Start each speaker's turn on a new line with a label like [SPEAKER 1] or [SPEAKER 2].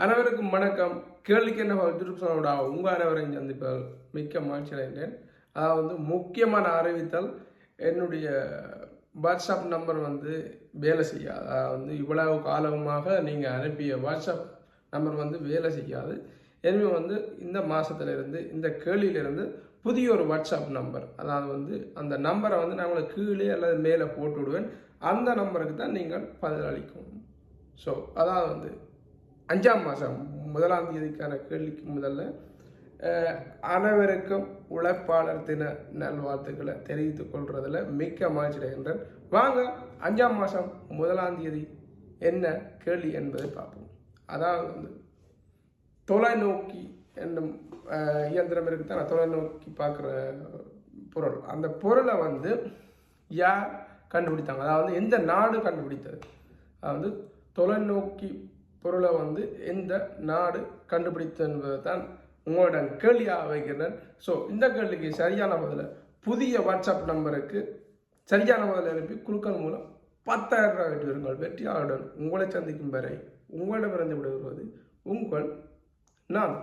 [SPEAKER 1] அனைவருக்கும் வணக்கம். கேள்விக்கு என்ன திருப்சனோட உங்கள் அனைவரையும் சந்திப்பால் மிக்க மகிழ்ச்சி அடைந்தேன். அதாவது முக்கியமான அறிவித்தல், என்னுடைய வாட்ஸ்அப் நம்பர் வேலை செய்யாது. அதாவது இவ்வளவு காலமாக நீங்கள் அனுப்பிய வாட்ஸ்அப் நம்பர் வேலை செய்யாது. எனவே இந்த மாதத்திலிருந்து இந்த கேள்வியிலிருந்து புதிய ஒரு வாட்ஸ்அப் நம்பர், அதாவது அந்த நம்பரை நான் உங்களுக்கு கீழே அல்லது மேலே போட்டு விடுவேன். அந்த நம்பருக்கு தான் நீங்கள் பதிலளிக்கணும். ஸோ அதாவது 5ஆம் மாதம் 1ஆம் தேதிக்கான கேள்விக்கு முதல்ல அனைவருக்கும் உழைப்பாளர் தின நல்வாழ்த்துக்களை தெரிவித்துக் கொள்றதுல மிக்க மகிழ்ச்சி அடைகின்றேன். வாங்க 5ஆம் மாதம் 1ஆம் தேதி என்ன கேள்வி என்பதை பார்ப்போம். அதாவது தொலைநோக்கி என்னும் இயந்திரம் இருக்குதான், தொலைநோக்கி பார்க்குற பொருள். அந்த பொருளை யார் கண்டுபிடித்தாங்க, அதாவது எந்த நாடு கண்டுபிடித்தது, அதாவது தொலைநோக்கி பொருளை எந்த நாடு கண்டுபிடித்தது என்பதை தான் உங்களிடம் கேள்வியாக வைக்கிறேன். ஸோ இந்த கேள்விக்கு சரியான பதில புதிய வாட்ஸ்அப் நம்பருக்கு சரியான பதில் அனுப்பி குழுக்கள் மூலம் 10,000 ரூபாய் வெற்றி பெறுங்கள். வெற்றியாளருடன் உங்களை சந்திக்கும் வரை உங்களிடமிருந்து விடுவது உங்கள் நான்.